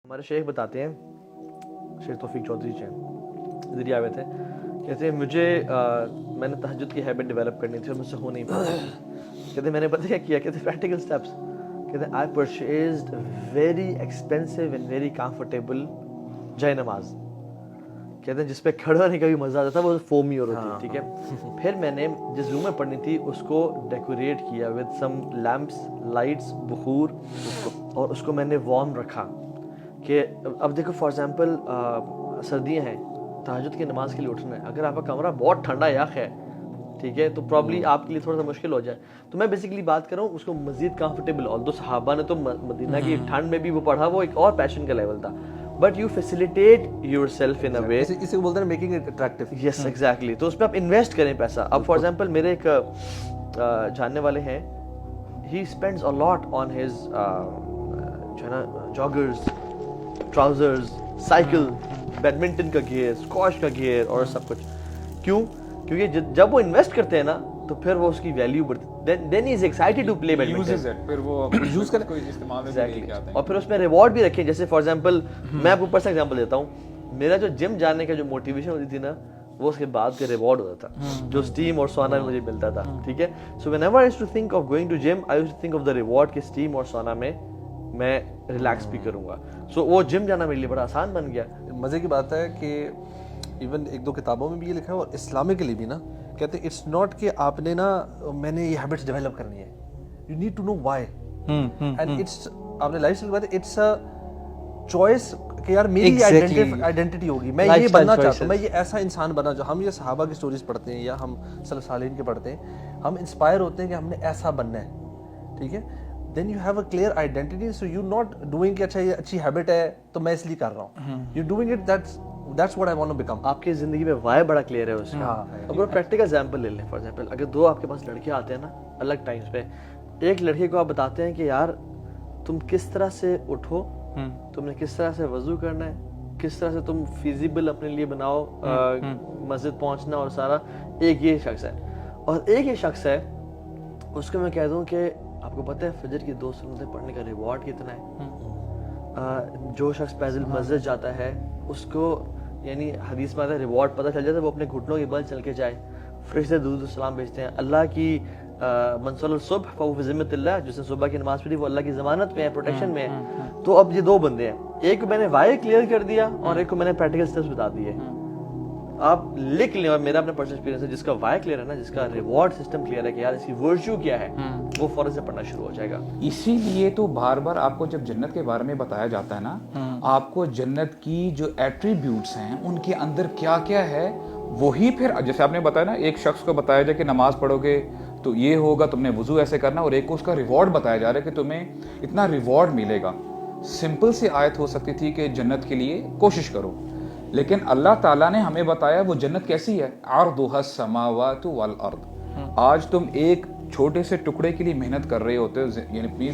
ہمارے شیخ بتاتے ہیں, شیخ توفیق چودھری جی ادھر ہی آئے تھے, کہتے ہیں مجھے میں نے تہجد کی ہیبٹ ڈیولپ کرنی تھی اور مجھ سے ہو نہیں پاتی. کہتے ہیں میں نے پتہ کیا کیا, کہتے ہیں پریکٹیکل اسٹیپس. کہتے ہیں I purchased very expensive and very comfortable جائے نماز. کہتے ہیں جس پہ کھڑا ہونے کا بھی مزہ آتا تھا, وہ فومی اور ہوتی, ٹھیک ہے. پھر میں نے جس روم میں پڑھنی تھی اس کو ڈیکوریٹ کیا ود سم لیمپس, لائٹس, بخور, اور اس کو میں نے وارم رکھا. کہ اب دیکھو فار ایگزامپل سردیاں ہیں, تہجد کی نماز کے لیے اٹھنا ہے, اگر آپ کا کمرہ بہت ٹھنڈا یخ ہے, ٹھیک ہے, تو پرابلی آپ کے لیے تھوڑا سا مشکل ہو جائے. تو میں بیسیکلی بات کر رہا ہوں اس کو مزید کمفرٹیبل, اور دو صحابہ نے تو مدینہ کی ٹھنڈ میں بھی وہ پڑھا, وہ ایک اور پیشن کا لیول تھا. But you facilitate yourself in a way, اسے بولتے ہیں making it attractive. Yes exactly. تو اس پہ آپ انویسٹ کریں پیسہ. اب فار ایگزامپل میرے ایک جاننے والے ہیں, ہی spends a lot on his جو ہے نا جاگرز, ٹراؤزرز, سائیکل, بیڈمنٹن کا گیئر, اسکواش کا گیئر اور سب کچھ. کیوں؟ کیونکہ جب وہ انویسٹ کرتے ہیں نا تو پھر وہ اس کی ویلیو بڑھتی, دین ہی از ایکسائٹیڈ ٹو پلے بیڈمنٹن, پھر وہ یوز کرنے کو استعمال میں لے کے آتے ہیں. اور پھر اس میں ریوارڈ بھی رکھیں. جیسے فار ایگزامپل میں آپ کو پرسنل ایگزامپل دیتا ہوں, میرا جو جم جانے کا جو موٹیویشن ہوتی تھی نا, وہ اس کے بعد کا ریوارڈ ہوتا تھا جو اسٹیم اور سونا میں مجھے ملتا تھا, ٹھیک ہے. So whenever I used to think of going to gym, I used to think of the reward کہ اسٹیم اور سونا میں ریلیکس بھی کروں گا. سو وہ جم جانا میرے لیے بڑا آسان بن گیا. مزے کی بات ہے کہ ایون ایک دو کتابوں میں بھی یہ لکھا ہے, اور اسلامکلی بھی نا کہتے ہیں اٹس ناٹ کہ آپ نے نا میں نے یہ ہیبٹس ڈیولپ کرنی ہے, you need to know why. And it's آپ نے لائف اسٹائل بات ہے, اٹس اے چوائس کہ یار میری آئیڈینٹی ہوگی, میں یہ بننا چاہتا ہوں, میں یہ ایسا انسان بنا. جو ہم یہ صحابہ کی سٹوریز پڑھتے ہیں یا ہم سلف صالحین کے پڑھتے ہیں, ہم انسپائر ہوتے ہیں کہ ہم نے ایسا بننا ہے, ٹھیک ہے. then you have a clear identity, so you're not doing کہ اچھا یہ اچھی ہیبٹ ہے تو میں اس لیے کر رہا ہوں, you're doing it that's what I want to become. آپ کی زندگی میں وائی بڑا کلیئر ہے اس کا. اگر پریکٹیکل ایگزامپل لے لیں, فار ایگزامپل اگر دو آپ کے پاس لڑکے آتے ہیں نا الگ ٹائمس پہ, ایک لڑکے کو آپ بتاتے ہیں کہ یار تم کس طرح سے اٹھو, تم نے کس طرح سے وضو کرنا ہے, کس طرح سے تم فیزیبل اپنے لیے بناؤ مسجد پہنچنا اور سارا, ایک یہ شخص ہے. اور ایک یہ شخص ہے اس کو میں کہہ دوں کہ آپ کو پتہ ہے فجر کی 2 سنتیں پڑھنے کا ریوارڈ کتنا ہے. جو شخص پیدل مسجد جاتا ہے اس کو یعنی حدیث میں آتا ہے ریوارڈ پتہ چل جاتا ہے, وہ اپنے گھٹنوں کے بل چل کے جائے, فرشتے درود و سلام بھیجتے ہیں. اللہ کی من صلی الصبح فهو في ذمۃ اللہ, جس نے صبح کی نماز پڑھی وہ اللہ کی ضمانت میں ہے, پروٹیکشن میں ہے. تو اب یہ دو بندے ہیں, ایک کو میں نے وائی کلیئر کر دیا اور ایک کو میں نے پریکٹیکل اسٹیپس بتا دیے. آپ لکھ لیں, اور میرا اپنا پرسنل ایکسپیرینس ہے, جس کا وائی کلیئر ہے نا, جس کا ریوارڈ سسٹم کلیئر ہے کہ یار اس کی ورچو کیا ہے, وہ فوراً سے پڑھنا شروع ہو جائے گا. اسی لیے تو بار بار آپ کو جب جنت کے بارے میں بتایا جاتا ہے نا, آپ کو جنت کی جو ایٹریبیوٹس ہیں ان کے اندر کیا کیا ہے, وہی پھر جیسے آپ نے بتایا نا, ایک شخص کو بتایا جائے کہ نماز پڑھو گے تو یہ ہوگا, تم نے وضو ایسے کرنا, اور ایک کو اس کا ریوارڈ بتایا جا رہا ہے کہ تمہیں اتنا ریوارڈ ملے گا. سمپل سی آیت ہو سکتی تھی کہ جنت کے لیے کوشش کرو, لیکن اللہ تعالیٰ نے ہمیں بتایا وہ جنت کیسی ہے, عرضها السماوات والارض. آج تم ایک چھوٹے سے ٹکڑے کے لیے محنت کر رہے ہوتے ہو, یعنی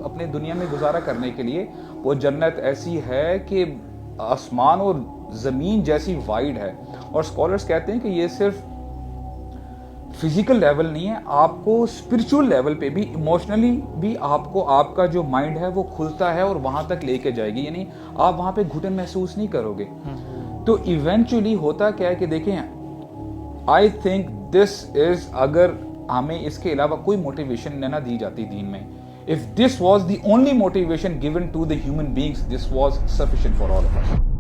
اپنے دنیا میں گزارا کرنے کے لیے, وہ جنت ایسی ہے کہ آسمان اور زمین جیسی وائڈ ہے. اور اسکالرز کہتے ہیں کہ یہ صرف فزیکل لیول نہیں ہے, آپ کو اسپرچول لیول پہ بھی, ایموشنلی بھی آپ کو آپ کا جو مائنڈ ہے وہ کھلتا ہے اور وہاں تک لے کے جائے گی, یعنی آپ وہاں پہ گھٹن محسوس نہیں کرو گے. تو ایونچولی ہوتا کیا ہے کہ دیکھیں, آئی تھنک دس از, اگر ہمیں اس کے علاوہ کوئی موٹیویشن نہ دی جاتی دین میں, if this was the only motivation given to the human beings, this was sufficient for all of us.